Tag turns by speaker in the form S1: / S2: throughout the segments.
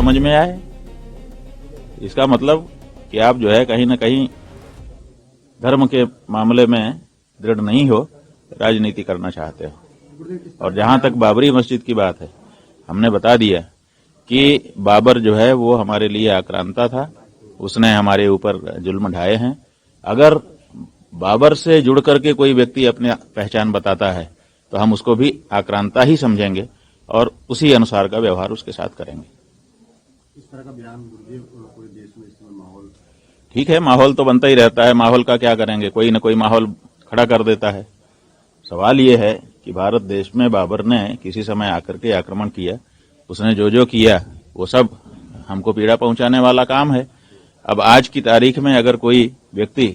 S1: समझ में आए। इसका मतलब कि आप जो है कहीं ना कहीं धर्म के मामले में दृढ़ नहीं हो, राजनीति करना चाहते हो। और जहां तक बाबरी मस्जिद की बात है, हमने बता दिया कि बाबर जो है वो हमारे लिए आक्रांता था, उसने हमारे ऊपर जुल्म ढाए हैं। अगर बाबर से जुड़ करके कोई व्यक्ति अपनी पहचान बताता है तो हम उसको भी आक्रांता ही समझेंगे और उसी अनुसार का व्यवहार उसके साथ करेंगे।
S2: इस तरह का बयान पूरे देश में इस समय माहौल
S1: ठीक है, माहौल तो बनता ही रहता है। माहौल का क्या करेंगे, कोई न कोई माहौल खड़ा कर देता है। सवाल यह है कि भारत देश में बाबर ने किसी समय आकर के आक्रमण किया, उसने जो जो किया वो सब हमको पीड़ा पहुंचाने वाला काम है। अब आज की तारीख में अगर कोई व्यक्ति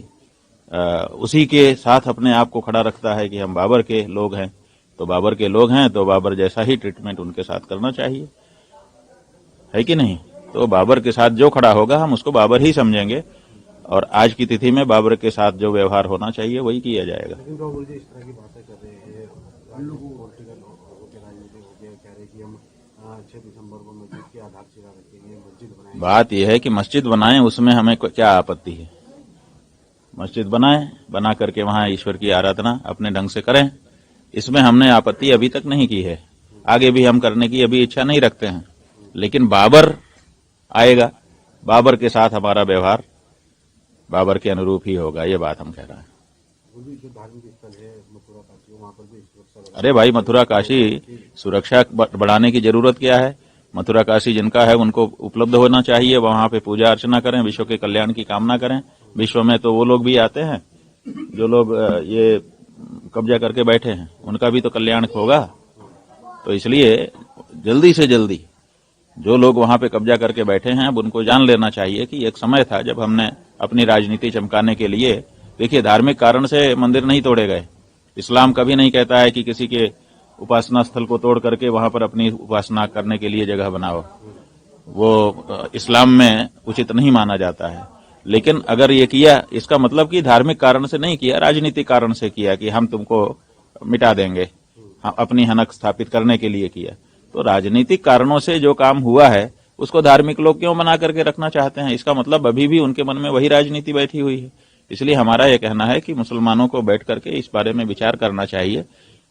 S1: उसी के साथ अपने आप को खड़ा रखता है कि हम बाबर के लोग हैं, तो बाबर के लोग हैं तो बाबर जैसा ही ट्रीटमेंट उनके साथ करना चाहिए, है कि नहीं? तो बाबर के साथ जो खड़ा होगा हम उसको बाबर ही समझेंगे और आज की तिथि में बाबर के साथ जो व्यवहार होना चाहिए वही किया जाएगा।
S2: लेकिन राहुल जी इस तरह की बातें कर रहे हैं, पॉलिटिकल होकर राजनीति हो गया, कह रहे कि हम 6 दिसंबर को मस्जिद की आधारशिला रखेंगे, मस्जिद बनाएंगे।
S1: बात यह है कि मस्जिद बनाएं, उसमें हमें क्या आपत्ति है? मस्जिद बनाएं, बना करके वहां ईश्वर की आराधना अपने ढंग से करें, इसमें हमने आपत्ति अभी तक नहीं की है, आगे भी हम करने की अभी इच्छा नहीं रखते हैं। लेकिन बाबर आएगा, बाबर के साथ हमारा व्यवहार बाबर के अनुरूप ही होगा, ये बात हम कह रहे हैं।
S2: जो धार्मिक स्थल है मथुरा काशी, वहां पर भी सुरक्षा।
S1: अरे भाई, मथुरा काशी सुरक्षा बढ़ाने की जरूरत क्या है? मथुरा काशी जिनका है उनको उपलब्ध होना चाहिए, वहां पे पूजा अर्चना करें, विश्व के कल्याण की कामना करें। विश्व में तो वो लोग भी आते हैं जो लोग ये कब्जा करके बैठे हैं, उनका भी तो कल्याण होगा। तो इसलिए जल्दी से जल्दी जो लोग वहां पे कब्जा करके बैठे हैं अब उनको जान लेना चाहिए कि एक समय था जब हमने अपनी राजनीति चमकाने के लिए, देखिए धार्मिक कारण से मंदिर नहीं तोड़े गए। इस्लाम कभी नहीं कहता है कि किसी के उपासना स्थल को तोड़ करके वहां पर अपनी उपासना करने के लिए जगह बनाओ, वो इस्लाम में उचित नहीं माना जाता है। लेकिन अगर ये किया, इसका मतलब कि धार्मिक कारण से नहीं किया, राजनीतिक कारण से किया कि हम तुमको मिटा देंगे, अपनी हनक स्थापित करने के लिए किया। तो राजनीतिक कारणों से जो काम हुआ है उसको धार्मिक लोग क्यों बना करके रखना चाहते हैं? इसका मतलब अभी भी उनके मन में वही राजनीति बैठी हुई है। इसलिए हमारा यह कहना है कि मुसलमानों को बैठ करके इस बारे में विचार करना चाहिए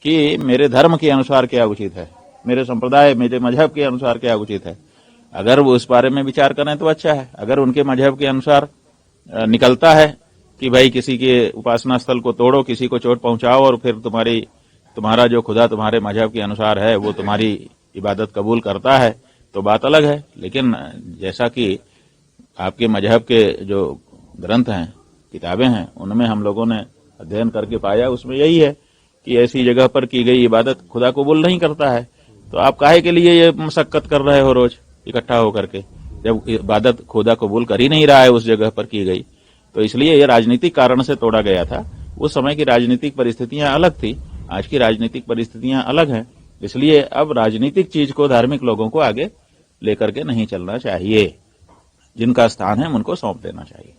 S1: कि मेरे धर्म के अनुसार क्या उचित है, मेरे संप्रदाय, मेरे मजहब के अनुसार क्या उचित है। अगर वो इस बारे में विचार करें तो अच्छा है। अगर उनके मजहब के अनुसार निकलता है कि भाई किसी के उपासना स्थल को तोड़ो, किसी को चोट पहुंचाओ और फिर तुम्हारा जो खुदा तुम्हारे मजहब के अनुसार है वो तुम्हारी इबादत कबूल करता है, तो बात अलग है। लेकिन जैसा कि आपके मजहब के जो ग्रंथ हैं, किताबें हैं, उनमें हम लोगों ने अध्ययन करके पाया, उसमें यही है कि ऐसी जगह पर की गई इबादत खुदा कबूल नहीं करता है। तो आप काहे के लिए ये मशक्कत कर रहे हो रोज इकट्ठा होकर के, जब इबादत खुदा कबूल कर ही नहीं रहा है उस जगह पर की गई? तो इसलिए ये राजनीतिक कारण से तोड़ा गया था। उस समय की राजनीतिक परिस्थितियां अलग थी, आज की राजनीतिक परिस्थितियां अलग हैं। इसलिए अब राजनीतिक चीज को धार्मिक लोगों को आगे लेकर के नहीं चलना चाहिए, जिनका स्थान है उनको सौंप देना चाहिए।